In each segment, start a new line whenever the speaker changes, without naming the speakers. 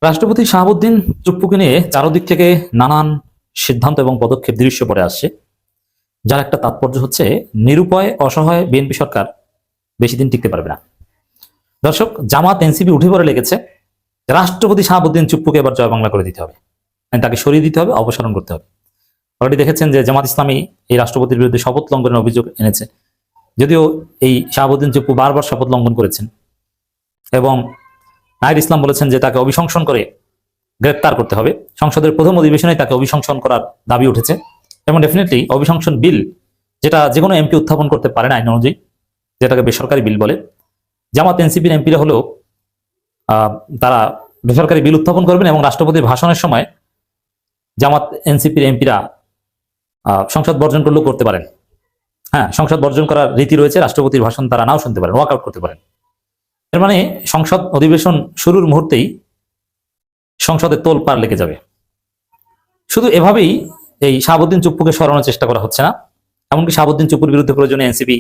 রাষ্ট্রপতি শাহাবুদ্দিন চুপ্পুকে নিয়ে চারদিক থেকে নানান সিদ্ধান্ত এবং পদক্ষেপ দৃশ্য পড়ে আসছে, যার একটা তাৎপর্য হচ্ছে নিরুপায় অসহায় বিএনপি সরকার বেশি দিন টিকতে পারবে না। দর্শক, জামাত এনসিপি উঠে পড়ে লেগেছে রাষ্ট্রপতি শাহাবুদ্দিন চুপ্পুকে এবার জয় বাংলা করে দিতে হবে, তাকে সরিয়ে দিতে হবে, অপসারণ করতে হবে। অলরেডি দেখেছেন যে জামাত ইসলামী এই রাষ্ট্রপতির বিরুদ্ধে শপথ লঙ্ঘনের অভিযোগ এনেছে, যদিও এই শাহাবুদ্দিন চুপ্পু বারবার শপথ লঙ্ঘন করেছেন এবং নাহিদ ইসলাম বলেছেন যে তাকে অভিশংসন করে গ্রেপ্তার করতে হবে। সংসদের প্রথম অধিবেশনে তাকে অভিশংসন করার দাবি উঠেছে এবং ডেফিনেটলি অভিশংসন বিল, যেটা যে কোনো এমপি উত্থাপন করতে পারে না আইন অনুযায়ী, যেটাকে বেসরকারি বিল বলে, জামাত এনসিপির এমপিরা হলেও তারা বেসরকারি বিল উত্থাপন করবেন এবং রাষ্ট্রপতির ভাষণের সময় জামাত এনসিপির এমপিরা সংসদ বর্জন করলেও করতে পারেন। হ্যাঁ, সংসদ বর্জন করার রীতি রয়েছে, রাষ্ট্রপতির ভাষণ তারা নাও শুনতে পারেন, ওয়াক আউট করতে পারেন। এর মানে সংসদ অধিবেশন শুরুর মুহূর্তেই সংসদে তোলপাড় লেগে যাবে। শুধু এভাবেই এই শাহাবুদ্দিন চুপ্পুকে সরানোর চেষ্টা করা হচ্ছে না, এমনকি শাহাবুদ্দিন চুপ্পুর বিরুদ্ধে প্রয়োজনে এনসিপি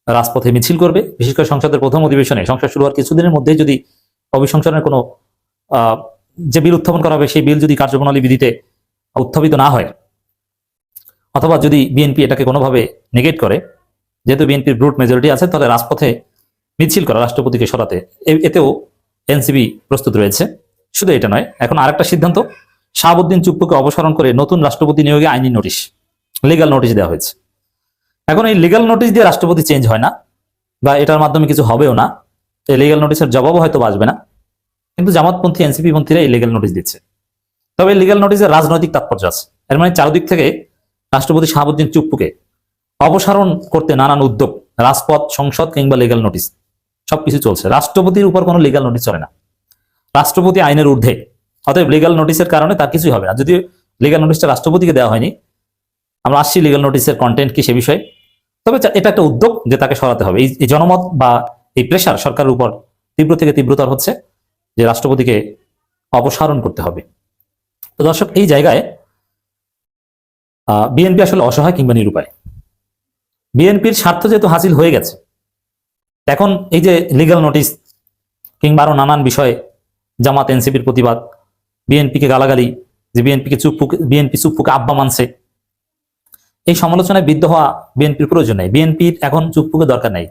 রাজপথে মিছিল করবে। বিশেষ করে সংসদের প্রথম অধিবেশনে, সংসদ শুরু হওয়ার কিছুদিনের মধ্যেই যদি অভিশংসনের কোনো যে বিল উত্থাপন করা হবে সেই বিল যদি কার্যপ্রণালী বিধিতে উত্থাপিত না হয়, অথবা যদি বিএনপি এটাকে কোনোভাবে নেগেট করে, যেহেতু বিএনপির ব্রুট মেজরিটি আছে, তাহলে রাজপথে মিছিল করা রাষ্ট্রপতিকে সরাতে, এতেও এনসিপি প্রস্তুত রয়েছে। শুধু এটা নয়, এখন আরেকটা সিদ্ধান্ত, শাহাবুদ্দিন চুপ্পুকে অপসারণ করে নতুন রাষ্ট্রপতি নিয়োগে আইনি নোটিশ, লিগ্যাল নোটিশ দেওয়া হয়েছে। এখন এই লিগ্যাল নোটিশ দিয়ে রাষ্ট্রপতি চেঞ্জ হয় না, বা এটার মাধ্যমে কিছু হবেও না, এই লিগ্যাল নোটিশের জবাবও হয়তো আসবে না, কিন্তু জামাতপন্থী এনসিপি পন্থীরা এই লিগ্যাল নোটিশ দিচ্ছে। তবে এই লিগ্যাল নোটিশের রাজনৈতিক তাৎপর্য আছে। এর মানে চারদিক থেকে রাষ্ট্রপতি শাহাবুদ্দিন চুপ্পুকে অপসারণ করতে নানান উদ্যোগ, রাজপথ, সংসদ কিংবা লিগ্যাল নোটিশ সবকিছু চলছে। রাষ্ট্রপতির উপর কোনো লিগ্যাল নোটিশ চলে না, রাষ্ট্রপতি আইনের ঊর্ধ্বে, অতএব লিগ্যাল নোটিশের কারণে তার কিছুই হবে না। যদিও লিগ্যাল নোটিশটা রাষ্ট্রপতিকে দেওয়া হয়নি, আমরা আসছি লিগ্যাল নোটিশের কন্টেন্ট কি সে বিষয়ে। তবে এটা একটা উদ্যোগ যে তাকে সরাতে হবে। এই জনমত বা এই প্রেশার সরকারের উপর তীব্র থেকে তীব্রতর হচ্ছে যে রাষ্ট্রপতিকে অপসারণ করতে হবে। তো দর্শক, এই জায়গায় বিএনপি আসলে অসহায় কিংবা নিরুপায়। বিএনপির স্বার্থ যেহেতু হাসিল হয়ে গেছে, এখন এই যে লিগ্যাল নোটিশ কিংবা আরো নানান বিষয়ে জামাত এনসিপির প্রতিবাদ, বিএনপিকে গালাগালি, যে বিএনপি চুপ্পুকে আব্বা মানছে, এই সমালোচনায় বিদ্ধ হওয়া বিএনপির প্রয়োজন নেই। বিএনপির এখন চুপ্পুকে দরকার নাই।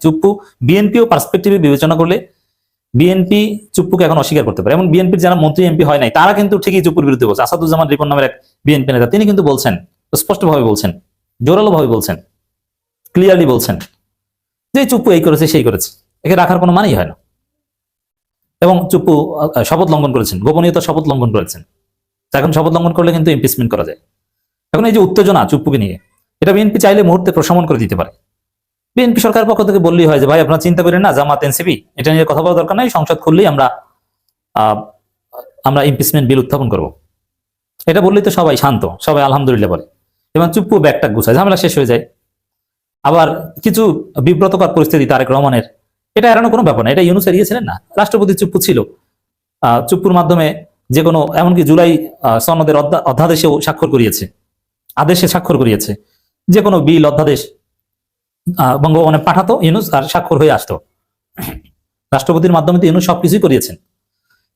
বিএনপিও পার্সপেক্টিভে বিবেচনা করলে বিএনপি চুপ্পুকে এখন অস্বীকার করতে পারে। এবং বিএনপির যারা মন্ত্রী এমপি হয় নাই, তারা কিন্তু ঠিকই চুপ্পুর বিরুদ্ধে বলছে। আসাদুজ্জামান রিপন নামের এক বিএনপি নেতা, তিনি কিন্তু বলছেন, স্পষ্টভাবে বলছেন, জোরালোভাবে বলছেন, ক্লিয়ারলি বলছেন যে চুপ্পু এই করেছে সেই করেছে, একে রাখার কোনো মানেই হয় না। এবং চুপ্পু শপথ লঙ্ঘন করেছেন, গোপনীয়তার শপথ লঙ্ঘন করেছেন। এখন শপথ লঙ্ঘন করলে কিন্তু ইমপিচমেন্ট করা যায়। এখন এই যে উত্তেজনা চুপ্পুকে নিয়ে, এটা বিএনপি চাইলে মুহূর্তে প্রশমন করে দিতে পারে। বিএনপি সরকার পক্ষ থেকে বললেই হয় যে ভাই আপনারা চিন্তা করেন না, জামাত এনসিপি এটা নিয়ে কথা বলার দরকার নাই, সংসদ খুললেই আমরা ইমপিচমেন্ট বিল উত্থাপন করব। এটা বললেই তো সবাই শান্ত, সবাই আলহামদুলিল্লাহ বলে, এবং চুপ্পু ব্যাগটা গুছায়, ঝামেলা শেষ হয়ে যায়। আবার কিছু বিব্রতকর পরিস্থিতি তারেক রহমানের, এটা এড়ানো কোনো ব্যাপার না। এটা ইউনূস এড়িয়েছিলেন না, রাষ্ট্রপতি চুপ্পু ছিল। চুপ্পুর মাধ্যমে যে কোনো, এমনকি জুলাই সনদের অধ্যাদেশেও স্বাক্ষর করিয়েছে, আদেশে স্বাক্ষর করিয়েছে। যে কোনো বিল, অধ্যাদেশ বঙ্গভবনে পাঠাতো ইউনূস, আর স্বাক্ষর হয়ে আসতো। রাষ্ট্রপতির মাধ্যমে তো ইউনূস সবকিছুই করিয়েছেন।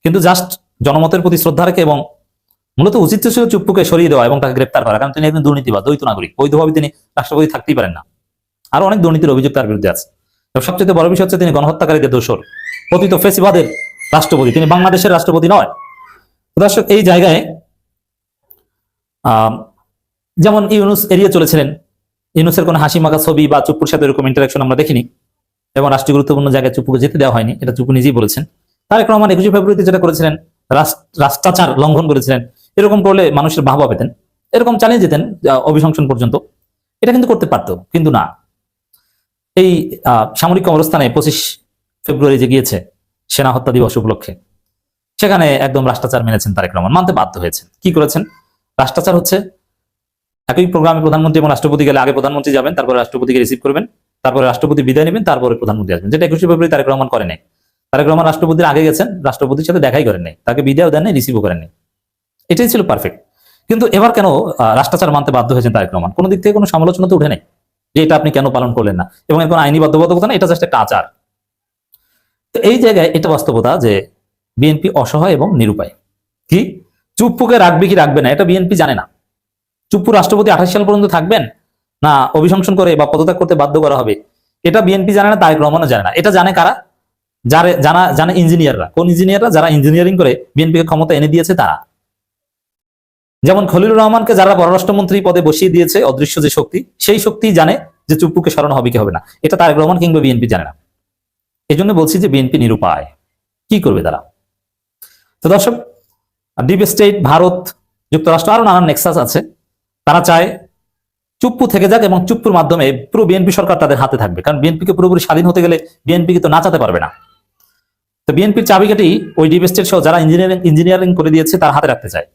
কিন্তু জাস্ট জনমতের প্রতি শ্রদ্ধা রেখে, এবং মূলত উচিত ছিল চুপ্পুকে সরিয়ে দেওয়া এবং তাকে গ্রেপ্তার করা, কারণ তিনি একজন দুর্নীতিবাদ, দ্বৈত নাগরিক, বৈধভাবে তিনি রাষ্ট্রপতি থাকতেই পারেন না। আরো অনেক দুর্নীতির অভিযোগ তার বিরুদ্ধে আছে। সবচেয়ে বড় বিষয় হচ্ছে তিনি গণহত্যাকারীদের দোষর, পতিত ফেসিবাদের রাষ্ট্রপতি, তিনি বাংলাদেশের রাষ্ট্রপতি নয়। দর্শক, এই জায়গায় যেমন ইউনূস এড়িয়ে চলেছিলেন, ইউনূসের কোনো হাসি মাখা ছবি বা চুপ্পুর সাথে এরকম ইন্টারাকশন আমরা দেখিনি, এবং রাষ্ট্রীয় গুরুত্বপূর্ণ জায়গায় চুপ্পুকে যেতে দেওয়া হয়নি, এটা চুপ্পু নিজেই বলেছেন। তারেক রহমান 21 ফেব্রুয়ারিতে যেটা করেছিলেন, রাষ্ট্রাচার লঙ্ঘন করেছিলেন, এরকম করলে মানুষের বাহবা পেতেন, এরকম চালিয়ে যেতেন অভিশংসন পর্যন্ত। এটা কিন্তু করতে পারতো, কিন্তু না। এই সামরিক অবস্থানে 25 ফেব্রুয়ারি যে গিয়েছে সেনা হত্যা দিবস উপলক্ষে, সেখানে একদম রাষ্ট্রাচার মেনেছেন তারেক রহমান, মানতে বাধ্য হয়েছেন। কি করেছেন? রাষ্ট্রাচার হচ্ছে একই প্রোগ্রামে প্রধানমন্ত্রী এবং রাষ্ট্রপতি গেলে আগে প্রধানমন্ত্রী যাবেন, তারপরে রাষ্ট্রপতিকে রিসিভ করবেন, তারপরে রাষ্ট্রপতি বিদায় নেবেন, তারপরে প্রধানমন্ত্রী আসবেন, যেটা 21 ফেব্রুয়ারি তারেক রহমান করেন নাই। তারেক রহমান রাষ্ট্রপতির আগে গেছেন, রাষ্ট্রপতির সাথে দেখাই করেন নাই, তাকে বিদায়ও দেন নাই, রিসিভও করেন নাই। এটাই ছিল পারফেক্ট। কিন্তু এবার কেন রাষ্ট্রাচার মানতে বাধ্য হয়েছেন তারেক রহমান? কোনো দিক থেকে কোনো সমালোচনা তো উঠে নেই যে এটা আপনি কেন পালন করলেন না, এবং এর কোনো আইনি বাধ্যবাধকতা না, এটা জাস্ট একটা আচার। তো এই জায়গায় এটা বাস্তবতা যে বিএনপি অসহায় এবং নিরুপায়। কি চুপ্পুকে রাখবে কি রাখবে না এটা বিএনপি জানে না। চুপ্পু রাষ্ট্রপতি 28 সাল পর্যন্ত থাকবেন না অভিশংসন করে বা পদত্যাগ করতে বাধ্য করা হবে, এটা বিএনপি জানে না, তারেক রহমানও জানে না। এটা জানে কারা? জানে ইঞ্জিনিয়াররা। কোন ইঞ্জিনিয়াররা? যারা ইঞ্জিনিয়ারিং করে বিএনপিকে ক্ষমতা এনে দিয়েছে তারা। যেমন খলিলুর রহমানকে যারা পররাষ্ট্রমন্ত্রী পদে বসিয়ে দিয়েছে, অদৃশ্য যে শক্তি, সেই শক্তি জানে যে চুপ্পুকে সরানো হবে কি হবে না। এটা তারেক রহমান কিংবা বিএনপি জানে না। এই জন্য বলছি যে বিএনপি নিরুপায়, কি করবে তারা। তো দর্শক, ডিপ স্টেট, ভারত, যুক্তরাষ্ট্র, আরো নানান নেক্সাস আছে। তারা চায় চুপ্পু থেকে যাক এবং চুপ্পুর মাধ্যমে পুরো বিএনপি সরকার তাদের হাতে থাকবে। কারণ বিএনপিকে পুরোপুরি স্বাধীন হতে গেলে বিএনপিকে তো নাচাতে পারবে না। তো বিএনপির চাবিকাঠি ওই ডিপ স্টেট সহ যারা ইঞ্জিনিয়ারিং করে দিয়েছে তার হাতে রাখতে চায়।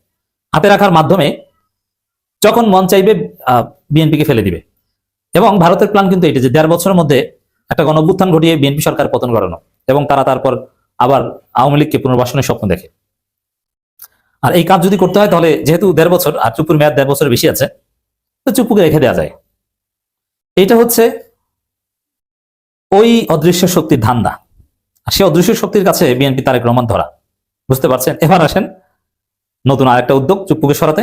হাতে রাখার মাধ্যমে যখন মন চাইবে বিএনপিকে ফেলে দিবে। এবং ভারতের প্ল্যান কিন্তু এটা যে 1.5 বছরের মধ্যে একটা গণঅভ্যুত্থান ঘটিয়ে বিএনপি সরকার পতন ঘটানো এবং তারা তারপর আবার আওয়ামী লীগকে পুনর্বাসনের স্বপ্ন দেখে। আর এই কাজ যদি করতে হয় তাহলে যেহেতু 1.5 বছর আর চুপ্পুর মেয়াদ 1.5 বছরের বেশি আছে, তো চুপ্পুকে রেখে দেওয়া যায়। এইটা হচ্ছে ওই অদৃশ্য শক্তির ধান্দা। আর সেই অদৃশ্য শক্তির কাছে বিএনপি তারেক রহমান ধরা, বুঝতে পারছেন। এবার আসেন নতুন আরেকটা উদ্যোগ চুপ্পুকে সরাতে।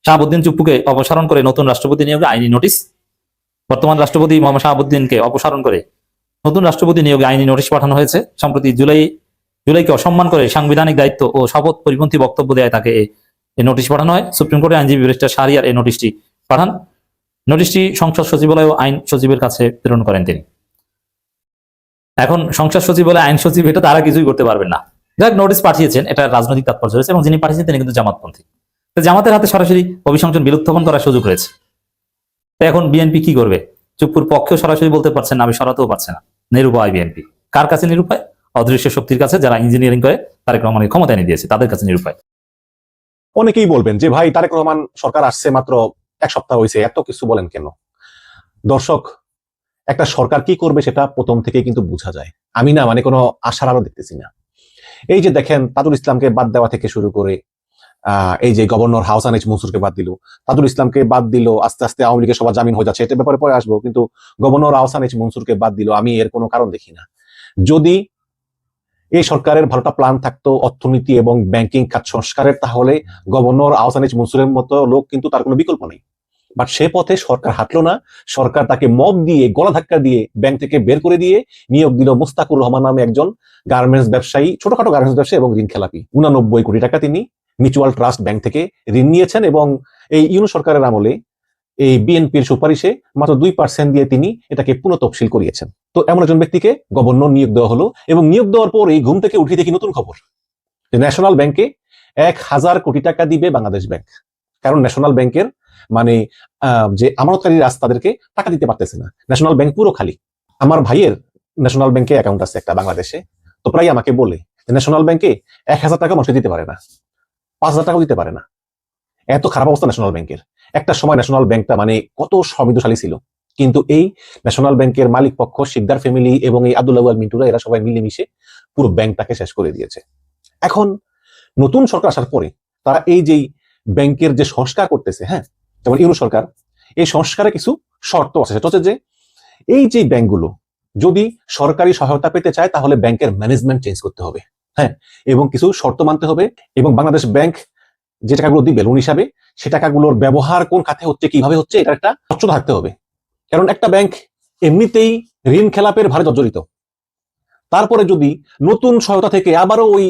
শাহাবুদ্দিন চুপ্পুকে অপসারণ করে নতুন রাষ্ট্রপতি নিয়োগে আইনি নোটিশ। বর্তমান রাষ্ট্রপতি মোহাম্মদ শাহাবুদ্দিনকে অপসারণ করে নতুন রাষ্ট্রপতি নিয়োগে আইনি নোটিশ পাঠানো হয়েছে। সম্প্রতি জুলাইকে অসম্মান করে সাংবিধানিক দায়িত্ব ও শপথ পরিপন্থী বক্তব্য দেয় তাকে এই নোটিশ পাঠানো হয়। সুপ্রিম কোর্টে আইনজীবী ব্যারিস্টার শাহরিয়ার এই নোটিশটি পাঠান। নোটিশটি সংসদ সচিবালয় ও আইন সচিবের কাছে প্রেরণ করেন তিনি। এখন সংসদ সচিবালয় আইন সচিব এটা তারা কিছুই করতে পারবেন না। যাক, নোটিশ পাঠিয়েছেন, এটা রাজনৈতিক তাৎপর্য রয়েছে এবং যিনি পাঠিয়েছেন তিনি কিন্তু জামাতপন্থী। তো জামাতের হাতে সরাসরি অভিশংসন বিলুপ্তকরণ করার সুযোগ রয়েছে। তো এখন বিএনপি কি করবে? চুপ্পুর পক্ষেও সরাসরি বলতে পারছেন না, আমি সরাতেও পারছে না। নিরুপায় বিএনপি। কার কাছে নিরুপায়? অদৃশ্য শক্তির কাছে, যারা ইঞ্জিনিয়ারিং করে তারেক রহমানের ক্ষমতা এনে দিয়েছে তাদের কাছে নিরুপায়।
অনেকেই বলবেন যে ভাই তারেক রহমান সরকার আসছে মাত্র 1 সপ্তাহ হয়েছে, এত কিছু বলেন কেন? দর্শক, একটা সরকার কি করবে সেটা প্রথম থেকে কিন্তু বোঝা যায়। আমি না মানে কোনো আশার আলো দেখতেছি না। এই যে দেখেন তাজুল ইসলামকে বাদ দেওয়া থেকে শুরু করে এই যে গভর্নর হাসান এইচ মনসুরকে বাদ দিল, তাজুল ইসলামকে বাদ দিল, আস্তে আস্তে আওয়ামী লীগের সবার জামিন হয়ে যাচ্ছে, এটা ব্যাপারে পরে আসবো। কিন্তু গভর্নর হাসান এইচ মনসুরকে বাদ দিল, আমি এর কোনো কারণ দেখি না। যদি এই সরকারের ভালোটা প্ল্যান থাকতো অর্থনীতি এবং ব্যাংকিং খাত সংস্কারের, তাহলে গভর্নর আহসান এইচ মনসুরের মতো লোক কিন্তু তার কোনো বিকল্প নেই। বাট সে পথে সরকার হাঁটলো না। সরকার তাকে মব দিয়ে, গলা ধাক্কা দিয়ে ব্যাংক থেকে বের করে দিয়ে নিয়োগ দিল মুস্তাকুর রহমান নামে একজন গার্মেন্টস ব্যবসায়ী, ছোটখাটো গার্মেন্টস ব্যবসায়ী এবং ঋণ খেলাপি। 89 কোটি টাকা তিনি মিউচুয়াল ট্রাস্ট ব্যাংক থেকে ঋণ নিয়েছেন এবং এই ইউনূস সরকারের আমলে এই বিএনপির সুপারিশে মাত্র 2% দিয়ে তিনি এটাকে পুনঃতফসিল করিয়েছেন। তো এমন একজন ব্যক্তিকে গভর্নর নিয়োগ দেওয়া হলো এবং নিয়োগ দেওয়ার পর এই ঘুম থেকে উঠে দেখি নতুন খবর যে ন্যাশনাল ব্যাংকে 1000 কোটি টাকা দিবে বাংলাদেশ ব্যাংক। কারণ ন্যাশনাল ব্যাংকের মানে যে আমানতকারী রাস্তা তাদেরকে টাকা দিতে পারতেছে না, ন্যাশনাল ব্যাংক পুরো খালি। আমার ভাইয়ের ন্যাশনাল ব্যাংকে অ্যাকাউন্ট আছে একটা বাংলাদেশে, তো প্রায় আমাকে বলে ন্যাশনাল ব্যাংকে 1000 টাকা মানুষ দিতে পারে না, 5000 টাকাও দিতে পারে না। এত খারাপ অবস্থা ন্যাশনাল ব্যাংকের। একটা সময় ন্যাশনাল ব্যাংকটা মানে কত সমৃদ্ধশালী ছিল, কিন্তু এই ন্যাশনাল ব্যাংকের মালিক পক্ষ শিকদার ফ্যামিলি এবং এই আব্দুল্লাহ আল মিন্টুরা এরা সবাই মিলেমিশে পুরো ব্যাংকটাকে শেষ করে দিয়েছে। এখন নতুন সরকার আসার পরে তারা এই যে ব্যাংকের যে সংস্কার করতেছে, হ্যাঁ, যেমন ইউনূস সরকার, এই সংস্কারে কিছু শর্ত আছে। সেটা হচ্ছে যে এই যে ব্যাংকগুলো যদি সরকারি সহায়তা পেতে চায় তাহলে ব্যাংকের ম্যানেজমেন্ট চেঞ্জ করতে হবে, হ্যাঁ, এবং কিছু শর্ত মানতে হবে। এবং বাংলাদেশ ব্যাংক যে টাকাগুলো দিবে লোন হিসাবে, সে টাকাগুলোর ব্যবহার কোন খাতে হচ্ছে, কিভাবে হচ্ছে, এটা একটা স্বচ্ছতা থাকতে হবে। কারণ একটা ব্যাংক এমনিতেই ঋণ খেলাপের ভারে জর্জরিত, তারপরে যদি নতুন সহায়তা থেকে আবারও ওই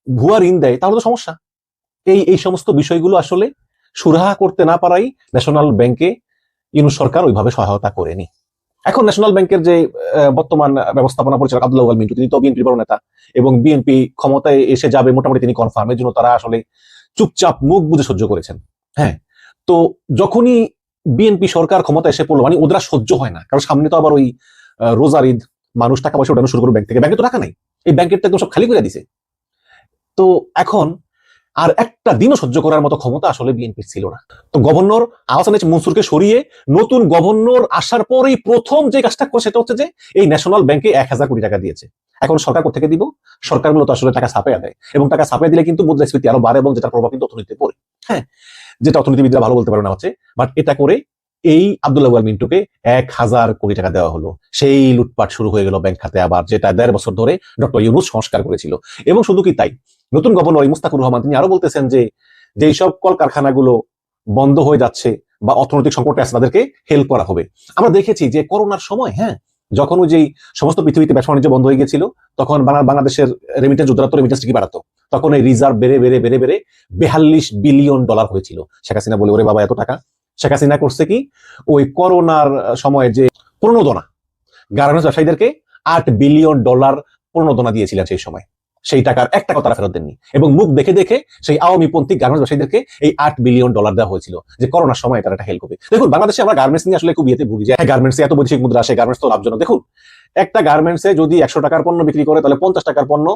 ভুয়া ঋণ দেয় তাহলে তো সমস্যা। এই সমস্ত বিষয়গুলো আসলে সুরাহা করতে না পারাই ন্যাশনাল ব্যাংকে ইউনূস সরকার ওইভাবে সহায়তা করেনি। এখন ন্যাশনাল ব্যাংকের যে বর্তমান ব্যবস্থাপনা পরিচালক আব্দুল্লাহ আল মিন্টু, তিনি তো বিএনপির বড় নেতা এবং বিএনপি ক্ষমতায় এসে যাবে মোটামুটি তিনি কনফার্ম। এর জন্য তারা আসলে চুপচাপ মুখ বুঝে সহ্য করেছেন। হ্যাঁ, তো যখনই বিএনপি সরকার ক্ষমতা এসে পড়লো মানে ওদের সহ্য হয় না, কারণ সামনে তো আবার ওই রোজার ঈদ, মানুষ টাকা পয়সা উঠানো শুরু করবে ব্যাংক থেকে। ব্যাংকে তো টাকা নাই, এই ব্যাংকের তো একদম সব খালি করে দিছে। তো এখন আর একটা দিনও সহ্য করার মতো ক্ষমতা আসলে বিএনপির ছিল না। তো গভর্নর আহসান এইচ মনসুরকে সরিয়ে নতুন গভর্নর আসার পরেই প্রথম যে কাজটা করে সেটা হচ্ছে যে এই ন্যাশনাল ব্যাংকে 1000 কোটি টাকা দিয়েছে। এখন সরকার কোথেকে দিব? সরকার মূলত আসলে টাকা ছাপাইয়া দেয় এবং টাকা ছাপাইয়া দিলে কিন্তু মুদ্রাস্ফীতি আরো বাড়ে এবং যেটার প্রভাব কিন্তু অর্থনীতিতে পড়ে। হ্যাঁ, যেটা অর্থনীতিবিদরা ভালো বলতে পারে না হচ্ছে, বাট এটা করে এই আব্দুল্লাহ আল মিন্টুকে 1,000 কোটি টাকা দেওয়া হলো। সেই লুটপাট শুরু হয়ে গেল ব্যাংক খাতে আবার, যেটা 1.5 বছর ধরে ডক্টর ইউনূস সংস্কার করেছিল। এবং শুধু কি তাই, নতুন গভর্নর মুস্তাকুর রহমান তিনি আরো বলতেছেন যে যেই সব কলকারখানাগুলো বন্ধ হয়ে যাচ্ছে বা অর্থনৈতিক সংকটে আছে তাদেরকে হেল্প করা হবে। আমরা দেখেছি যে করোনার সময়, হ্যাঁ, যখন ওই যে সমস্ত পৃথিবীতে ব্যবসা বাণিজ্য বন্ধ হয়ে গেছিল, তখন বাংলাদেশের রেমিটেন্স যোদ্ধারা তো রেমিটেন্স কি বাড়াতো, তখন এই রিজার্ভ বেড়ে বেড়ে বেড়ে বেড়ে $42 বিলিয়ন হয়েছিল। শেখ হাসিনা বলে, ওরে বাবা এত টাকা। শেখ হাসিনা করছে কি, ওই করোনার সময় যে প্রণোদনা, গার্মেন্টস ব্যবসায়ীদেরকে $8 বিলিয়ন প্রণোদনা দিয়েছিলেন সেই সময়। সেই টাকার 1 টাকা তারা ফেরত দেননি, এবং মুখ দেখে দেখে সেই আওয়ামীপন্থী গার্মেন্টস ব্যবসায়ীদেরকে এই $8 বিলিয়ন দেওয়া হয়েছিল যে করোনার সময় তারা একটা হেল্প করবে। দেখুন, বাংলাদেশে আমরা গার্মেন্টস নিয়ে আসলে খুব ইয়েতে ভুগি যে গার্মেন্টসে এত বৈদেশিক মুদ্রা আসে, গার্মেন্টস তো লাভজনক। দেখুন, একটা গার্মেন্টসে যদি 100 টাকার পণ্য বিক্রি করে, তাহলে 50 টাকার পণ্য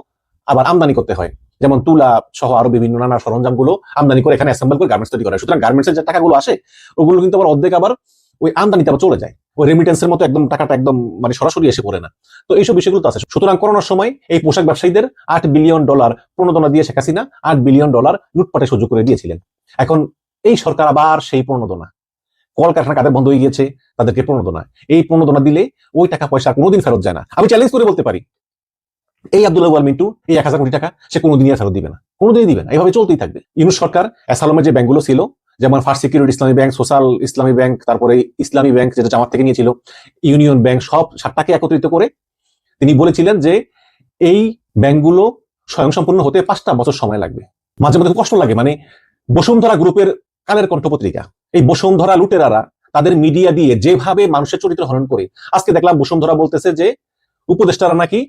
আবার আমদানি করতে হয়, যেমন তুলা সহ আরো বিভিন্ন নানা সরঞ্জামগুলো আমদানি করে এখানে অ্যাসেম্বল করে গার্মেন্টস তৈরি করা হয়। সুতরাং গার্মেন্টসের যে টাকাগুলো আসে, ওগুলো কিন্তু আবার অর্ধেক আবার ওই আমদানিতে আবার চলে যায়, ওই রেমিটেন্সের মতো একদম টাকাটা একদম মানে সরাসরি এসে পড়ে না। তো এইসব বিষয়গুলো তো আছে। সুতরাং করোনার সময় এই পোশাক ব্যবসায়ীদের $8 বিলিয়ন প্রণোদনা দিয়ে শেখ হাসিনা $8 বিলিয়ন লুটপাটে সুযোগ করে দিয়েছিলেন। এখন এই সরকার আবার সেই প্রণোদনা, কলকারখানা কাদের বন্ধ হয়ে গিয়েছে তাদেরকে প্রণোদনা, এই প্রণোদনা দিলে ওই টাকা পয়সা কোনোদিন ফেরত যায় না। আমি চ্যালেঞ্জ করে বলতে পারি, এই আব্দুল্লাহ আল মিন্টু এই 1,000 কোটি টাকা সে কোনোদিনই ফেরত দিবে না, কোনোদিনই দিবে না, এইভাবে চলতেই থাকবে। ইউনূস সরকার অ্যাসালামের যে ব্যাংকগুলো ছিল, যেমন ফার্স্ট সিকিউরিটি ইসলামী ব্যাংক, সোশ্যাল ইসলামী ব্যাংক, তারপরে ইসলামী ব্যাংক যেটা জামাত থেকে নিয়েছিল, ইউনিয়ন ব্যাংক, সব 7টাকে একত্রিত করে তিনি বলেছিলেন যে এই ব্যাংকগুলো স্বয়ংসম্পূর্ণ হতে 5টা বছর সময় লাগবে। মাঝে মধ্যে কষ্ট লাগে, মানে বসুন্ধরা গ্রুপের কালের কণ্ঠ পত্রিকা, এই বসুন্ধরা লুটেরারা তাদের মিডিয়া দিয়ে যেভাবে মানুষের চরিত্র হরণ করে, আজকে দেখলাম বসুন্ধরা বলতেছে যে উপদেষ্টারা নাকি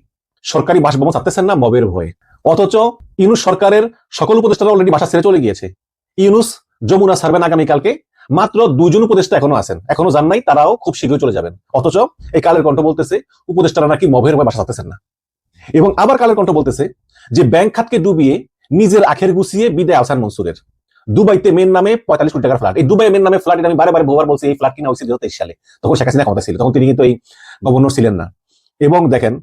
সরকারি বাসভবন ছাড়তেছেন না মবের ভয়ে, অথচ ইউনূস সরকারের সকল উপদেষ্টারা অলরেডি বাসা ছেড়ে চলে গিয়েছে। ইউনূস যমুনা ছাড়বেন আগামীকালকে, মাত্র 2 জন উপদেষ্টা এখনো আছেন, এখনো যান নাই, তারাও খুব শীঘ্রই চলে যাবেন। অথচ এই কালের কণ্ঠ বলতেছে উপদেষ্টারা নাকি মবের ভয়ে বাসা ছাড়তেছেন না। এবং আবার কালের কণ্ঠ বলতেছে যে ব্যাংক খাতকে ডুবিয়ে নিজের আখের গুছিয়ে বিদায় আহসান মনসুরের। দুবাইতে মেন নামে 45 কোটি টাকার ফ্ল্যাট, এই দুবাই মেন নামে ফ্ল্যাট, আমি বারে বারে বহুবার বলছি, এই ফ্ল্যাট কিনা হয়েছিল 2023 সালে, তখন শেখ হাসিনা ক্ষমতা ছিল, তখন তিনি কিন্তু এই গভর্নর ছিলেন না। এবং দেখেন,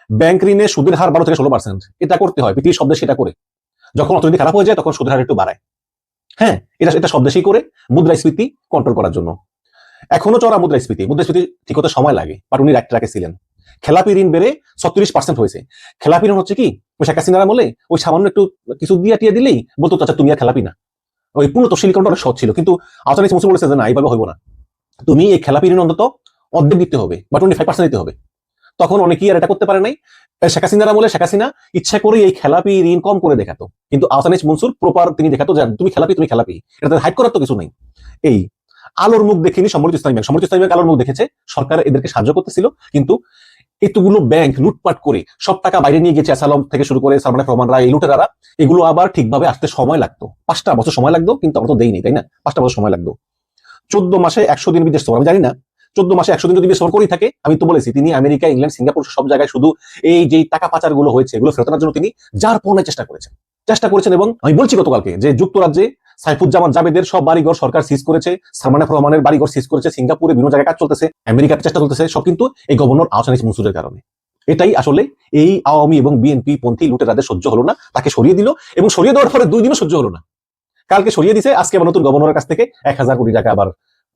ব্যাংক ঋণে সুদের হার 12 থেকে 16%, এটা করতে হয়, পৃথিবীর সব দেশ সেটা করে, যখন অর্থনীতি খারাপ হয়ে যায় তখন সুদের হার একটু বাড়ায়। হ্যাঁ, এটা সব দেশেই করে মুদ্রাস্ফীতি কন্ট্রোল করার জন্য। এখনো চড়া মুদ্রাস্ফীতি ঠিক হতে সময় লাগে, বাট উনি রাইট ট্র্যাকে ছিলেন। খেলাপি ঋণ বেড়ে 36% হয়েছে। খেলাপি ঋণ হচ্ছে কি, ওই শেখ হাসিনারা বলে ওই সামান্য একটু কিছু দিয়ে টিয়ে দিলেই বলতো চাচা তুমি আর খেলাপি না, ওই পূর্ণ তফসিলীকরণটা অনেক সহজ ছিল। কিন্তু আওতানি মুসলিম বলেছে যে না, এইভাবে হইব না, তুমি এই খেলাপি ঋণ অন্তত অর্ধেক দিতে হবে বা 25% দিতে হবে। তখন অনেকেই আর এটা করতে পারে নাই। শেখ হাসিনারা বলে শেখ হাসিনা ইচ্ছা করে এই খেলাপি ঋণ কম করে দেখাতো, কিন্তু আহসানিজ মনসুর প্রপার তিনি দেখাতো যে তুমি খেলাপি, এটা হাইড করার তো কিছু নেই। এই আলোর মুখ দেখেনি সম্মিলিত ইসলামী ব্যাংক আলোর মুখ দেখেছে, সরকার এদেরকে সাহায্য করতেছিল, কিন্তু এতগুলো ব্যাংক লুটপাট করে সব টাকা বাইরে নিয়ে গেছে, আসালাম থেকে শুরু করে সালমান রহমানরা, এই লুটেরারা, এগুলো আবার ঠিকভাবে আসতে সময় লাগতো, 5টা বছর সময় লাগতো, কিন্তু আমরা তো দেইনি, তাই না? 5টা বছর সময় লাগতো। 14 মাসে 100 দিন বিদেশ সফর, আমি জানি না 14 মাসে 100 দিন যদি বিদেশ সফর করেই থাকে, আমি তো বলেছি তিনি আমেরিকা, ইংল্যান্ড, সিঙ্গাপুর সব জায়গায় শুধু এই যে টাকা পাচার গুলো হয়েছে এগুলো ফেরত আনার জন্য তিনি যার পৌনায় চেষ্টা করেছেন। এবং আমি বলছি গতকালকে যে যুক্তরাজ্যে সাইফুজ্জামান জাবেদের সব বাড়িঘর সরকার সিজ করেছে, সালমান রহমানের বাড়িঘর সিজ করেছে, সিঙ্গাপুরে বিভিন্ন জায়গায় কাজ চলতেছে, আমেরিকার চেষ্টা চলতেছে, সব কিন্তু এই গভর্নর আহসানিজ মনসুরের কারণে। এটাই আসলে এই আওয়ামী এবং বিএনপি পন্থী লুটেরাদের সহ্য হলো না, তাকে সরিয়ে দিল, এবং সরিয়ে দেওয়ার পরে 2 দিনও সহ্য হলো না, কালকে সরিয়ে দিছে, আজকে আবার নতুন গভর্নরের কাছ থেকে 1,000 কোটি টাকা আবার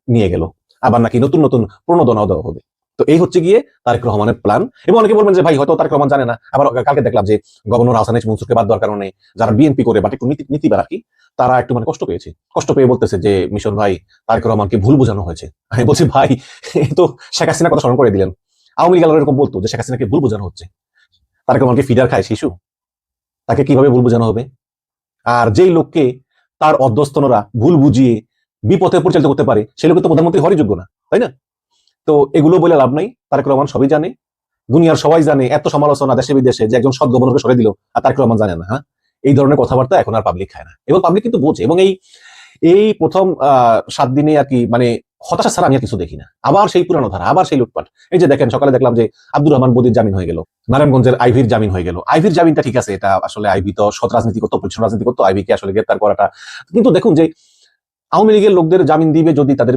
নিয়ে গেল, আবার নাকি নতুন নতুন প্রণোদনাও দেওয়া হবে। তো এই হচ্ছে গিয়ে তারেক রহমানের প্ল্যান। এবং অনেকে বলবেন যে ভাই হয়তো তারেক রহমান জানে না, আবার কালকে দেখলাম যে গভর্নর আহসানিজ মনসুরকে বাদ দেওয়ার কারণে যারা বিএনপি করে বা একটু নীতিবার আর কি, তারা একটু মানে কষ্ট পেয়ে বলতেছে যে মিশন ভাই তারেক রহমানকে ভুল বোঝানো হয়েছে। আমি বলছি ভাই, তো শেখ হাসিনার কথা স্মরণ করে দিলেন। আওয়ামী লীগ এরকম বলতো যে শেখ হাসিনাকে ভুল বোঝানো হচ্ছে, তারেক রহমানকে ফিডার খায় শিশু, তাকে কিভাবে ভুল বোঝানো হবে? আর যেই লোককে তার অধ্যস্তনরা ভুল বুঝিয়ে বিপথে পরিচালিত করতে পারে, সেই লোকে তো প্রধানমন্ত্রী হওয়ারই যোগ্য না, তাই না? তো এগুলো বলে লাভ নাই, তারেক রহমান সবই জানে, দুনিয়ার সবাই জানে, এত সমালোচনা দেশে বিদেশে যে একজন সৎ গভর্নরকে সরে দিল আর তারেক রহমান জানে না। হ্যাঁ, এই ধরনের কথাবার্তা এখন আর পাবলিক খায় না, এবং পাবলিক কিন্তু বোঝে। এবং এই প্রথম 7 দিনে আর কি মানে হতাশা ছাড়া আমি আর কিছু দেখি না, আবার সেই পুরানো ধারা, আবার সেই লুটপাট। এই যে দেখেন, সকালে দেখলাম যে আব্দুর রহমান বদির জামিন হয়ে গেল, নারায়ণগঞ্জের আইভির জামিন হয়ে গেল। আইভির জামিনটা ঠিক আছে, এটা আসলে আইভি তো সৎ রাজনীতি করতো, পরিচ্ছন্ন রাজনীতি করতো, আইভিকে আসলে গ্রেপ্তার করাটা। কিন্তু দেখুন যে আওয়ামী লীগের লোকদের জামিন দিবে যদি তাদের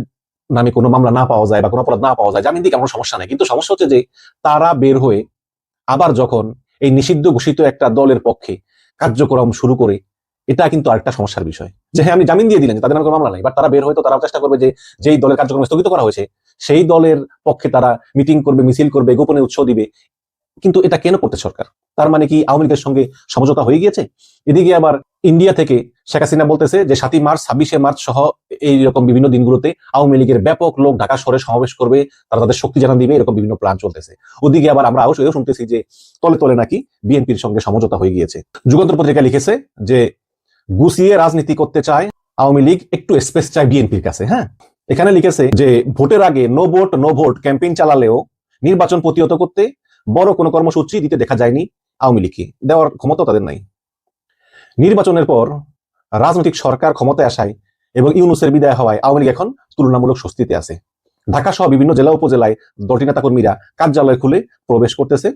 নামে কোনো মামলা না পাওয়া যায় বা কোনো অপরাধ না পাওয়া যায়, জামিন দিকে কোনো সমস্যা নেই। কিন্তু সমস্যা হচ্ছে যে তারা বের হয়ে আবার যখন এই নিষিদ্ধ ঘোষিত একটা দলের পক্ষে কার্যক্রম শুরু করে, এটা কিন্তু আরেকটা সমস্যার বিষয়, যে হ্যাঁ আপনি জামিন দিয়ে দিলেন, তাদের নামে কোনো মামলা নাই, বাট তারা বের হয়তো তারা চেষ্টা করবে যে যেই দলের কার্যক্রম স্থগিত করা হয়েছে সেই দলের পক্ষে তারা মিটিং করবে, মিছিল করবে, গোপনে উৎসাহ দিবে। কিন্তু এটা কেন করতে সরকার? তার মানে কি আওয়ামী লীগের সঙ্গে সমঝোতা হয়ে গিয়েছে? এদিকে আবার ইন্ডিয়া থেকে শেখ হাসিনা বলতেছে যে 7ই মার্চ, 26শে মার্চ সহ এইরকম বিভিন্ন দিনগুলোতে আওয়ামী লীগের ব্যাপক লোক ঢাকা শহরে সমাবেশ করবে, তারা তাদের শক্তি জানান দিবে, এরকম বিভিন্ন প্ল্যান চলতেছে। ওদিকে আবার আমরা এও শুনতেছি যে তলে তলে নাকি বিএনপির সঙ্গে সমঝোতা হয়ে গিয়েছে। যুগান্তর পত্রিকা লিখেছে যে গুছিয়ে রাজনীতি করতে চায় আওয়ামী লীগ, একটু স্পেস চায় বিএনপির কাছে। হ্যাঁ, এখানে লিখেছে যে ভোটের আগে নো ভোট ক্যাম্পেইন চালালেও নির্বাচন প্রতিহত করতে বড় কোনো কর্মসূচি দিতে দেখা যায়নি আওয়ামী লীগকে, দেওয়ার ক্ষমতা তাদের নাই। নির্বাচনের পর রাজনৈতিক সরকার ক্ষমতায় আসায় এবং ইউনূসের বিদায় হওয়ায় আওয়ামী লীগ এখন তুলনামূলক স্বস্তিতে আছে। ঢাকা সহ বিভিন্ন জেলা উপজেলায় দলটি নেতাকর্মীরা কার্যালয় খুলে প্রবেশ করতেছে,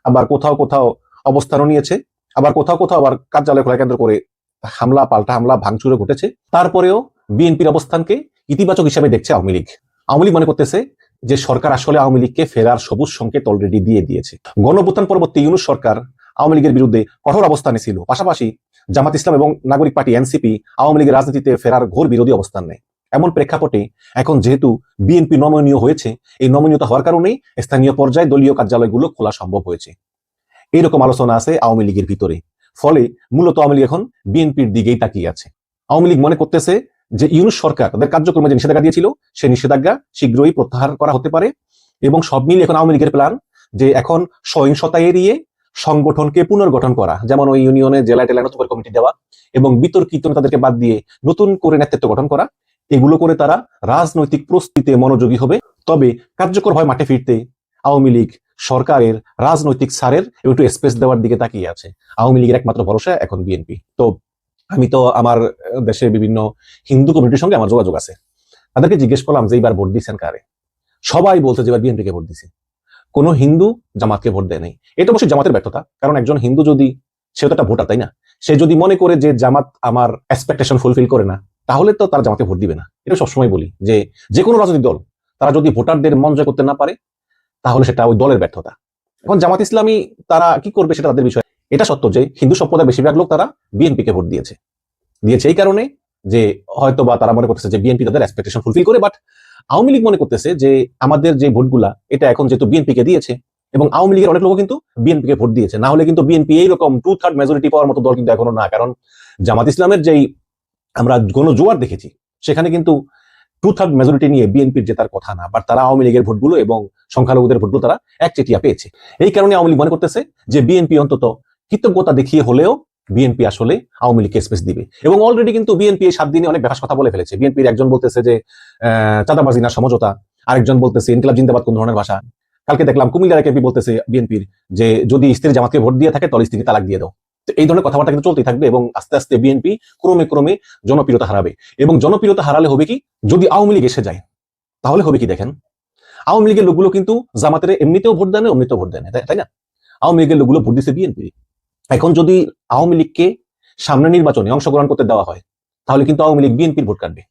আবার কোথাও কোথাও অবস্থানও নিয়েছে, আবার কোথাও কোথাও আবার কার্যালয় খোলা কেন্দ্র করে হামলা, পাল্টা হামলা, ভাঙচুরও ঘটেছে। তারপরেও বিএনপির অবস্থানকে ইতিবাচক হিসাবে দেখছে আওয়ামী লীগ। আওয়ামী লীগ মনে করতেছে যে সরকার আসলে আওয়ামী লীগকে ফেরার সবুজ সংকেত অলরেডি দিয়ে দিয়েছে। গণঅভ্যুত্থান পরবর্তী ইউনূস সরকার আওয়ামী লীগের বিরুদ্ধে কঠোর অবস্থানে ছিল, পাশাপাশি জামাত ইসলাম এবং নাগরিক পার্টি এনসিপি আওয়ামী লীগের রাজনীতিতে ফেরার ঘোর বিরোধী অবস্থান নেয়। এমন প্রেক্ষাপটে এখন যেহেতু বিএনপি নমনীয় হয়েছে, এই নমনীয়তা হওয়ার কারণেই স্থানীয় পর্যায়ে দলীয় কার্যালয়গুলো খোলা সম্ভব হয়েছে। এইরকম আলোচনা আছে আওয়ামী লীগের ভিতরে। ফলে মূলত আওয়ামী লীগ এখন বিএনপির দিকেই তাকিয়ে আছে। আওয়ামী লীগ মনে করতেছে যে ইউনূস সরকার তাদের কার্যক্রমে যে নিষেধাজ্ঞা দিয়েছিল সেই নিষেধাজ্ঞা শীঘ্রই প্রত্যাহার করা হতে পারে, এবং সব মিলিয়ে এখন আওয়ামী লীগের প্ল্যান যে এখন সহিংসতা এড়িয়ে সংগঠনকে পুনর্গঠন করা, যেমন ওই ইউনিয়নে জেলায় টেলায় নতুন করে কমিটি দেওয়া এবং বিতর্কিত নেতাদেরকে বাদ দিয়ে নতুন করে নেতৃত্ব গঠন করা। এগুলো করে তারা রাজনৈতিক প্রস্তুতিতে মনোযোগী হবে। তবে কার্যকর হয় মাঠে ফিরতে আওয়ামী লীগ সরকারের রাজনৈতিক সারের একটু স্পেস দেওয়ার দিকে তাকিয়ে আছে। আওয়ামী লীগের একমাত্র ভরসা এখন বিএনপি। তো আমি তো আমার দেশে বিভিন্ন হিন্দু কমিউনিটির সঙ্গে আমার যোগাযোগ আছে, তাদেরকে জিজ্ঞেস করলাম যে এইবার ভোট দিচ্ছেন কারে। সবাই বলছে যে এবার বিএনপিকে ভোট দিছে, কোনো হিন্দু জামাতকে ভোট দেয় নাই। এটা অবশ্যই জামাতের ব্যর্থতা, কারণ একজন হিন্দু যদি, সেও তো একটা ভোটার তাই না, সে যদি মনে করে যে জামাত আমার এক্সপেকটেশন ফুলফিল করে না, তাহলে তো তারা জামাতে ভোট দিবে না। এটা সবসময় বলি যে যে কোনো রাজনৈতিক দল তারা যদি ভোটারদের মন জয় করতে না পারে তাহলে সেটা ওই দলের ব্যর্থতা। এখন জামাত ইসলামী তারা কি করবে সেটা তাদের বিষয়। এটা সত্য যে হিন্দু সম্প্রদায়ের বেশিরভাগ লোক তারা বিএনপিকে ভোট দিয়েছে এই কারণে যে হয়তো বা তারা মনে করতেছে যে বিএনপি তাদের এক্সপেকটেশন ফুলফিল করে। বাট আওয়ামী লীগ মনে করতেছে যে আমাদের যে ভোটগুলা এটা এখন যেহেতু বিএনপিকে দিয়েছে, এবং আওয়ামী লীগের অনেক লোক কিন্তু বিএনপিকে ভোট দিয়েছে, না হলে কিন্তু বিএনপি এইরকম 2/3 মেজরিটি পাওয়ার মতো দল কিন্তু এখনো না। কারণ জামাত ইসলামের যেই আমরা গণজোয়ার দেখেছি সেখানে কিন্তু 2/3 মেজরিটি নিয়ে বিএনপির জেতার কথা না, বাট তারা আওয়ামী লীগের ভোটগুলো এবং সংখ্যালঘুদের ভোটগুলো তারা একচেটিয়া পেয়েছে। এই কারণে আওয়ামী লীগ মনে করতেছে যে বিএনপি অন্তত কৃতজ্ঞতা দেখিয়ে হলেও বিএনপি আসলে আওয়ামী লীগকে স্পেস দিবে। এবং অলরেডি কিন্তু বিএনপি এই 7 দিনে অনেক বেহাস কথা বলে ফেলেছে। বিএনপির একজন বলতেছে যে চাঁদাবাজি না সমঝোতা, আরেকজন বলতেছে ইনকিলাব জিন্দাবাদ কোন ধরনের ভাষা। কালকে দেখলাম কুমিল্লার এক এমপি বলতেছে বিএনপির যে যদি স্ত্রী জামাতকে ভোট দিয়ে থাকে তাহলে স্ত্রীকে তালাক দিয়ে দাও। তো এই ধরনের কথাবার্তা কিন্তু চলতেই থাকবে এবং আস্তে আস্তে বিএনপি ক্রমে ক্রমে জনপ্রিয়তা হারাবে। এবং জনপ্রিয়তা হারালে হবে কি, যদি আওয়ামী লীগ এসে যায় তাহলে হবে কি দেখেন, আওয়ামী লীগের লোকগুলো কিন্তু জামাতের এমনিতেও ভোট দেয় না, এমনিতেও ভোট দেয় না, তাই না? আওয়ামী লীগের লোকগুলো ভোট দিচ্ছে বিএনপি। এখন যদি আওয়ামী লীগকে সামনে নির্বাচনে অংশগ্রহণ করতে দেওয়া হয় তাহলে কিন্তু আওয়ামী লীগ বিএনপির ভোট কাটবে।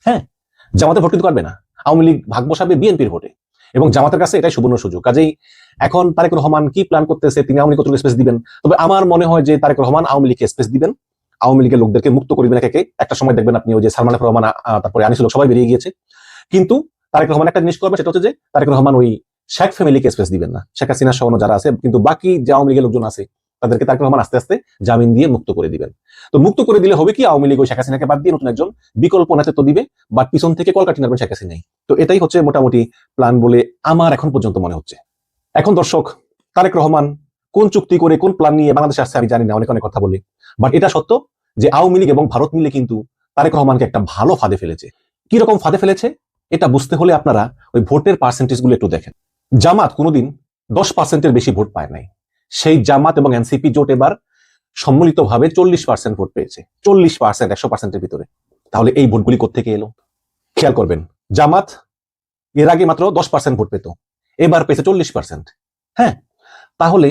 হ্যাঁ, জামাতের ভোট কিন্তু কাটবে না, আওয়ামী লীগ ভাগ বসাবে বিএনপির ভোটে, এবং জামাতের কাছে এটাই সুবর্ণ সুযোগ। কাজেই এখন তারেক রহমান কি প্ল্যান করতেছে, তিনি আওয়ামী লীগ কতটুকু স্পেস দিবেন? তবে আমার মনে হয় যে তারেক রহমান আওয়ামী লীগকে স্পেস দিবেন, আওয়ামী লীগের লোকদেরকে মুক্ত করবেন একে। একটা সময় দেখবেন আপনি ওই যে সালমান এফ রহমান, তারপরে আনিসুল হক সবাই বেরিয়ে গিয়েছে, কিন্তু তারেক রহমান একটা জিনিস করবে, সেটা হচ্ছে যে তারেক রহমান ওই শেখ ফ্যামিলিকে স্পেস দিবেন না, শেখ হাসিনা সহ যারা আছে, কিন্তু বাকি যে আওয়ামী লীগের লোকজন আছে তাদেরকে তারেক রহমান আস্তে আস্তে জামিন দিয়ে মুক্ত করে দিবেন। তো মুক্ত করে দিলে হবে কি, আওয়ামী লীগ ওই শেখ হাসিনাকে বাদ দিয়ে নতুন একজন বিকল্প নেতৃত্ব দিবে, বা পিছন থেকে কলকাঠি নাড়বেন শেখ হাসিনাই। তো এটাই হচ্ছে মোটামুটি প্ল্যান বলে আমার এখন পর্যন্ত মনে হচ্ছে। এখন দর্শক, তারেক রহমান কোন চুক্তি করে কোন প্ল্যান নিয়ে বাংলাদেশে আসছে আমি জানি না, অনেক অনেক কথা বলি, বাট এটা সত্য যে আওয়ামী লীগ এবং ভারত মিলে কিন্তু তারেক রহমানকে একটা ভালো ফাঁদে ফেলেছে। কি রকম ফাঁদে ফেলেছে এটা বুঝতে হলে আপনারা ওই ভোটের পার্সেন্টেজ গুলো একটু দেখেন। জামাত কোনোদিন 10%-এর বেশি ভোট পায় নাই, সেই জামাত এবং এনসিপি জোট এবার সম্মিলিতভাবে 40% ভোট পেয়েছে। 40%, 100%-এর ভিতরে। তাহলে এই ভোটগুলি কোত্থেকে এলো? খেয়াল করবেন, জামাত এর আগে মাত্র 10% ভোট পেত, এবার পেয়েছে 40%। হ্যাঁ, তাহলে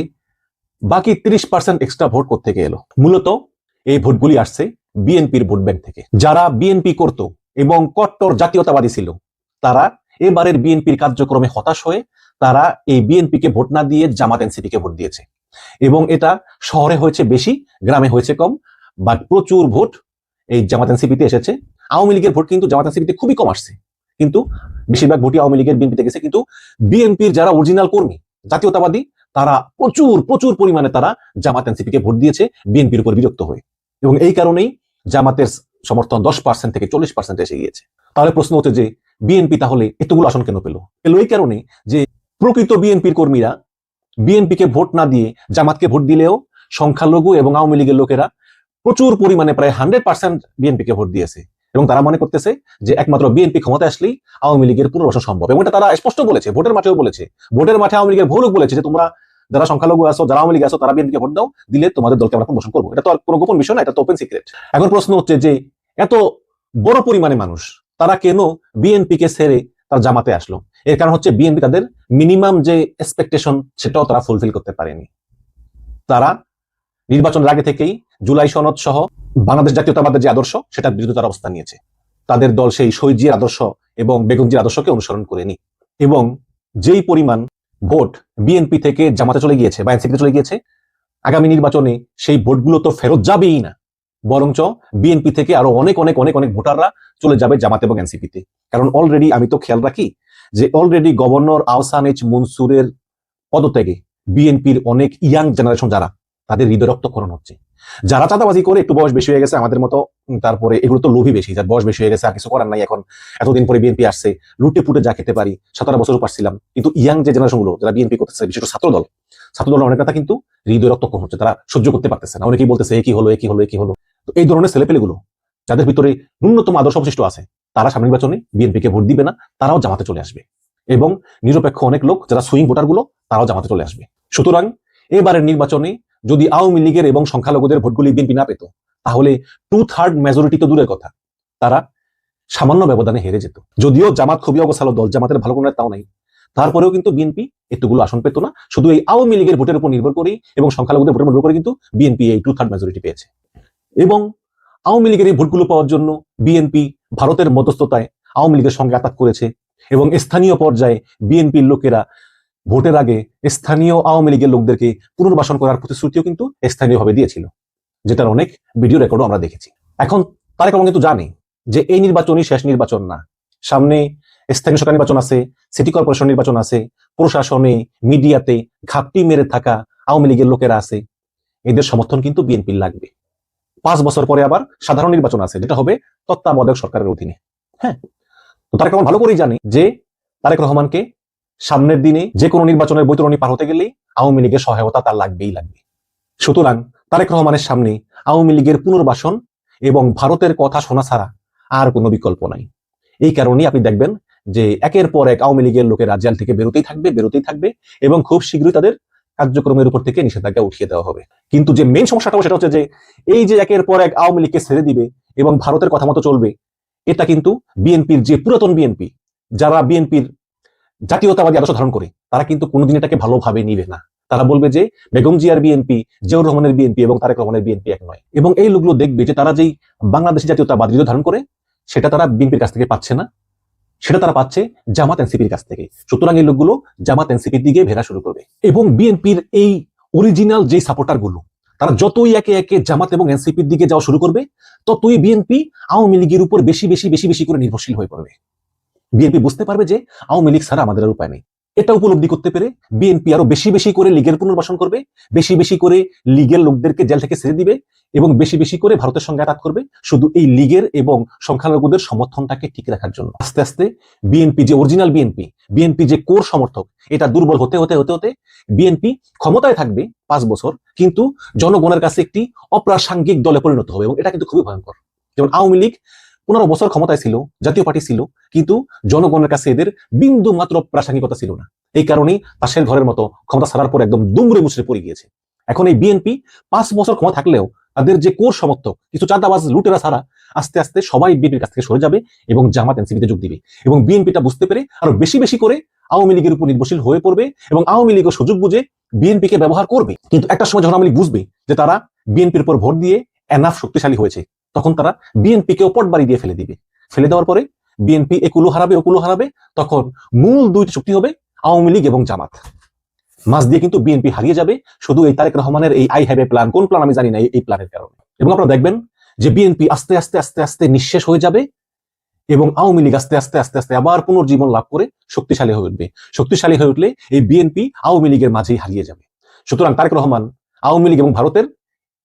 বাকি 30% এক্সট্রা ভোট কোত্থেকে এলো? মূলত এই ভোটগুলি আসছে বিএনপির ভোট ব্যাংক থেকে। যারা বিএনপি করত এবং কট্টর জাতীয়তাবাদী ছিল, তারা এবারের বিএনপির কার্যক্রমে হতাশ হয়ে তারা এই বিএনপিকে ভোট না দিয়ে জামাত এনসিপিকে ভোট দিয়েছে। এবং এটা শহরে হয়েছে বেশি, গ্রামে হয়েছে কম। বাট প্রচুর ভোট এই জামাত এনসিপিতে এসেছে। আওয়ামী লীগের ভোট কিন্তু জামাত এনসিপিতে খুবই কম আসছে, কিন্তু বেশিরভাগ ভোটই আওয়ামী লীগের বিএনপিতে গেছে। কিন্তু বিএনপির যারা অরিজিনাল কর্মী, জাতীয়তাবাদী, তারা প্রচুর প্রচুর পরিমাণে তারা জামাত এনসিপিকে ভোট দিয়েছে বিএনপির উপর বিরক্ত হয়ে, এবং এই কারণেই জামাতের সমর্থন 10% থেকে 40% এসে গিয়েছে। তাহলে প্রশ্ন হচ্ছে যে বিএনপি তাহলে এতগুলো আসন কেন পেল? এই কারণে যে প্রকৃত বিএনপির কর্মীরা বিএনপিকে ভোট না দিয়ে জামাতকে ভোট দিলেও সংখ্যালঘু এবং আওয়ামী লীগের লোকেরা প্রচুর পরিমাণে প্রায় 100% বিএনপিকে ভোট দিয়েছে, এবং তারা মনে করতেছে যে একমাত্র বিএনপি ক্ষমতায় আসলেই আওয়ামী লীগের পুনর্বাসন সম্ভব। এবং এটা তারা স্পষ্ট বলেছে, ভোটের মাঠেও বলেছে। ভোটের মাঠে আওয়ামী লীগের ভোট বলেছে যে তোমরা যারা সংখ্যালঘু আছো, যারা আওয়ামী লীগ আছো, তারা বিএনপিকে ভোট দাও, দিলে তোমাদের দলকে আমরা পুনর্বাসন করবো। এটা তো আর কোনো গোপন বিষয় না, এটা তো ওপেন সিক্রেট। এখন প্রশ্ন হচ্ছে যে এত বড় পরিমাণে মানুষ তারা কেন বিএনপিকে ছেড়ে তার জামাতে আসলো? এর কারণ হচ্ছে বিএনপি তাদের মিনিমাম যে এক্সপেকটেশন সেটাও তারা ফুলফিল করতে পারেনি। তারা নির্বাচনের আগে থেকেই জুলাই সনদ সহ বাংলাদেশ জাতীয়তাবাদের যে আদর্শ সেটার বিরুদ্ধে তারা অবস্থান নিয়েছে। তাদের দল সেই শহীদজির আদর্শ এবং বেগমজির আদর্শকে অনুসরণ করেনি, এবং যেই পরিমাণ ভোট বিএনপি থেকে জামাতে চলে গিয়েছে বা এনসিপিতে চলে গিয়েছে, আগামী নির্বাচনে সেই ভোটগুলো তো ফেরত যাবেই না, বরঞ্চ বিএনপি থেকে আরো অনেক অনেক অনেক অনেক ভোটাররা চলে যাবে জামাত এবং এনসিপিতে। কারণ অলরেডি আমি তো খেয়াল রাখি যে অলরেডি গভর্নর আহসান এইচ মনসুরের পদত্যাগে বিএনপির অনেক ইয়াং জেনারেশন যারা, তাদের হৃদয় রক্তক্ষরণ হচ্ছে। যারা চাঁদাবাজি করে একটু বয়স বেশি হয়ে গেছে আমাদের মতো, তারপরে এগুলো তো লোভী বেশি, যার বয়স বেশি হয়ে গেছে আর কিছু করার নাই, এখন এতদিন পরে বিএনপি আসছে, লুটে পুটে যা খেতে পারি, 17 বছর পারছিলাম। কিন্তু ইয়াং যে জেনারেশন গুলো যারা বিএনপি করতেছে, বিশেষ করে ছাত্রদল অনেক নেতা কিন্তু হৃদয় রক্তক্ষরণ হচ্ছে, তারা সহ্য করতে পারতেছে না। অনেকেই বলতেছে একই হলো একই হলো একই হলো। তো এই ধরনের ছেলেপেলেগুলো যাদের ভিতরে ন্যূনতম আদর্শ অবশিষ্ট আছে, তারা সামনের নির্বাচনে বিএনপিকে ভোট দিবে না, তারাও জামাতে চলে আসবে। এবং নিরপেক্ষ অনেক লোক যারা সুইং ভোটার গুলো, তারাও জামাতে চলে আসবে। সুতরাং এবারের নির্বাচনে যদি আওয়ামী লীগের এবং সংখ্যালঘুদের ভোটগুলি বিএনপি না পেত, তাহলে 2/3 মেজরিটি তো দূরের কথা, তারা সামান্য ব্যবধানে হেরে যেত। যদিও জামাত খুবই অগোছালো দল, জামাতের ভালো কোনো তাও নাই, তারপরেও কিন্তু বিএনপি এতগুলো আসন পেত না। শুধু এই আওয়ামী লীগের ভোটের উপর নির্ভর করেই এবং সংখ্যালঘুদের ভোটের নির্ভর করে কিন্তু বিএনপি এই 2/3 মেজরিটি পেয়েছে। এবং আওয়ামী লীগের এই ভোটগুলো পাওয়ার জন্য বিএনপি ভারতের মধ্যস্থতায় আওয়ামী লীগের সঙ্গে আতাত করেছে, এবং স্থানীয় পর্যায়ে বিএনপির লোকেরা ভোটের আগে স্থানীয় আওয়ামী লীগের লোকদেরকে পুনর্বাসন করার প্রতিশ্রুতিও কিন্তু স্থানীয়ভাবে দিয়েছিল, যেটার অনেক ভিডিও রেকর্ডও আমরা দেখেছি। এখন তারেক রহমান কিন্তু জানে যে এই নির্বাচনই শেষ নির্বাচন না, সামনে স্থানীয় সরকার নির্বাচন আছে, সিটি কর্পোরেশন নির্বাচন আছে, প্রশাসনে মিডিয়াতে ঘাপটি মেরে থাকা আওয়ামী লীগের লোকেরা আছে, এদের সমর্থন কিন্তু বিএনপির লাগবে। 5 বছর পরে আবার সাধারণ নির্বাচন আছে, যেটা হবে তত্ত্বাবধায়ক সরকারের অধীনে। হ্যাঁ, তো তারেক রহমান ভালো করেই জানে যে তারেক রহমানকে সামনের দিনে যে কোনো নির্বাচনের বৈতরণী পার হতে গেলেই আওয়ামী লীগের সহায়তা তার লাগবেই লাগবে। সুতরাং তারেক রহমানের সামনে আওয়ামী লীগের পুনর্বাসন এবং ভারতের কথা শোনা ছাড়া আর কোনো বিকল্প নাই। এই কারণেই আপনি দেখবেন যে একের পর এক আওয়ামী লীগের লোকেরা জেল থেকে বেরোতেই থাকবে এবং খুব শীঘ্রই তাদের কার্যক্রমের উপর থেকে নিষেধাজ্ঞা উঠিয়ে দেওয়া হবে। কিন্তু যে মেইন সমস্যাটা সেটা হচ্ছে যে এই যে একের পর এক আওয়ামী লীগকে ছেড়ে দিবে এবং ভারতের কথা মতো চলবে, এটা কিন্তু বিএনপির যে পুরাতন বিএনপি, যারা বিএনপির জাতীয়তাবাদী আদর্শ ধারণ করে, তারা কিন্তু কোনোদিন এটাকে ভালোভাবে নিবে না। তারা বলবে যে বেগম জিয়ার বিএনপি, জিয়াউর রহমানের বিএনপি এবং তারেক রহমানের বিএনপি এক নয়। এবং এই লোকগুলো দেখবে যে তারা যেই বাংলাদেশী জাতীয়তাবাদ ধারণ করে, সেটা তারা বিএনপির কাছ থেকে পাচ্ছে না, সেটা তারা পাচ্ছে জামাত এনসিপির কাছ থেকে। সুতরাং এই লোকগুলো জামাত এনসিপির দিকে ভেড়া শুরু করবে, এবং বিএনপির এই অরিজিনাল যে সাপোর্টার গুলো, তারা যতই একে একে জামাত এবং এনসিপির দিকে যাওয়া শুরু করবে, ততই বিএনপি আওয়ামী লীগের উপর বেশি বেশি বেশি বেশি করে নির্ভরশীল হয়ে পড়বে। বিএনপি বুঝতে পারবে যে আওয়ামী লীগ ছাড়া আমাদের আর উপায় নেই। এটা উপলব্ধি করতে পেরে বিএনপি আরো বেশি বেশি করে লীগের পুনর্বাসন করবে, বেশি বেশি করে লীগের লোকদেরকে জেল থেকে ছেড়ে দিবে, এবং বেশি বেশি করে ভারতের সঙ্গে আঘাত করবে, শুধু এই লীগের এবং সংখ্যালঘুদের সমর্থনটাকে ঠিক রাখার জন্য। আস্তে আস্তে বিএনপি যে অরিজিনাল বিএনপি যে কোর সমর্থক, এটা দুর্বল হতে হতে হতে হতে বিএনপি ক্ষমতায় থাকবে 5 বছর, কিন্তু জনগণের কাছে একটি অপ্রাসঙ্গিক দলে পরিণত হবে, এবং এটা কিন্তু খুবই ভয়ঙ্কর। যেমন আওয়ামী লীগ 15 বছর ক্ষমতায় ছিল, জাতীয় পার্টি ছিল, কিন্তু জনগণের কাছে এদের বিন্দু মাত্র প্রাসঙ্গিকতা ছিল না। এই কারণেই পাশের ঘরের মতো ক্ষমতা ছাড়ার পর একদম দুমড়ে মুচড়ে পড়ে গিয়েছে। এখন এই বিএনপি 5 বছর ক্ষমতা থাকলেও তাদের যে কোর সমর্থক, কিছু চাঁদাবাজ লুটেরা ছাড়া আস্তে আস্তে সবাই বিএনপির কাছ থেকে সরে যাবে এবং জামাত এনসিপিতে যোগ দিবে, এবং বিএনপিটা বুঝতে পেরে আরো বেশি বেশি করে আওয়ামী লীগের উপর নির্ভরশীল হয়ে পড়বে, এবং আওয়ামী লীগের সুযোগ বুঝে বিএনপিকে ব্যবহার করবে। কিন্তু একটা সময় যখন আওয়ামী লীগ বুঝবে যে তারা বিএনপির উপর ভোট দিয়ে এনাফ শক্তিশালী হয়েছে, তখন তারা বিএনপিকেও পট বাড়ি দিয়ে ফেলে দিবে। ফেলে দেওয়ার পরে বিএনপি একুলো হারাবে, তখন মূল দুইটি শক্তি হবে আওয়ামী লীগ এবং জামাত। মাঝ দিয়ে কিন্তু বিএনপি হারিয়ে যাবে শুধু এই তারেক রহমানের এই আই হ্যাভ এ প্ল্যান, কোন প্ল্যান আমি জানি না, এই প্ল্যানের কারণে। এবং আপনারা দেখবেন যে বিএনপি আস্তে আস্তে আস্তে আস্তে নিঃশেষ হয়ে যাবে এবং আওয়ামী লীগ আস্তে আস্তে আস্তে আস্তে আবার পুনর্জীবন লাভ করে শক্তিশালী হয়ে উঠবে। শক্তিশালী হয়ে উঠলে এই বিএনপি আওয়ামী লীগের মাঝেই হারিয়ে যাবে। সুতরাং তারেক রহমান আওয়ামী লীগ এবং ভারতের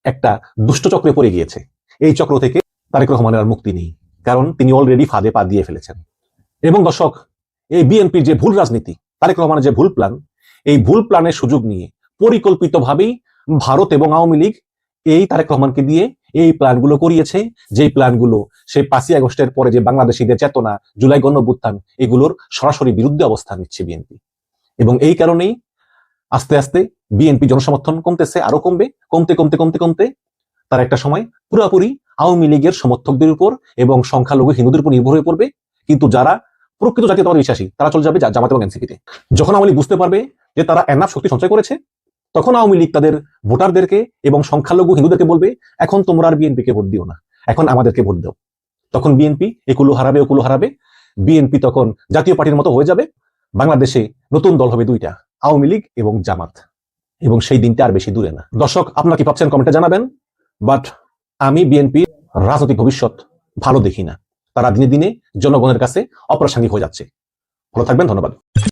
একটা দুষ্ট চক্রে পড়ে গিয়েছে। এই চক্র থেকে তারেক রহমানের আর মুক্তি নেই, কারণ তিনি অলরেডি ফাঁদে পা দিয়ে ফেলেছেন। এবং দর্শক, এই বিএনপির যে ভুল রাজনীতি, তারেক রহমানের যে ভুল প্ল্যান, এই ভুল প্ল্যানের সুযোগ নিয়ে পরিকল্পিতভাবেই ভারত এবং আওয়ামী লীগ এই তারেক রহমানকে দিয়ে এই প্ল্যানগুলো করিয়েছে, যে প্ল্যানগুলো সেই 5ই আগস্টের পরে যে বাংলাদেশিদের চেতনা, জুলাই গণঅভ্যুত্থান, এগুলোর সরাসরি বিরুদ্ধে অবস্থান নিচ্ছে বিএনপি। এবং এই কারণেই আস্তে আস্তে বিএনপি জনসমর্থন কমতেছে, আরো কমবে, কমতে কমতে কমতে কমতে তার একটা সময় পুরোপুরি আওয়ামী লীগের সমর্থকদের উপর এবং সংখ্যালঘু হিন্দুদের উপর নির্ভর হয়ে পড়বে। কিন্তু যারা প্রকৃত জাতীয়তাবাদী বিশ্বাসী তারা চলে যাবে জামাত এবং এনসিপিতে। যখন আওয়ামী লীগ বুঝতে পারবে যে তারা এনাফ শক্তি সঞ্চয় করেছে, তখন আওয়ামী লীগ তাদের ভোটারদেরকে এবং সংখ্যালঘু হিন্দুদেরকে বলবে, এখন তোমরা আর বিএনপিকে ভোট দিও না, এখন আমাদেরকে ভোট দাও। তখন বিএনপি একুলো হারাবে, ওকুলো হারাবে। বিএনপি তখন জাতীয় পার্টির মতো হয়ে যাবে। বাংলাদেশে নতুন দল হবে দুইটা, আওয়ামী লীগ এবং জামাত। এবং সেই দিনটা আর বেশি দূরে না। দর্শক, আপনারা কি ভাবছেন কমেন্টে জানাবেন। বাট আমি বিএনপি রাজনৈতিক ভবিষ্যৎ ভালো দেখি না। তারা দিনে দিনে জনগণের কাছে অপ্রাসঙ্গিক হয়ে যাচ্ছে। ভালো থাকবেন, ধন্যবাদ।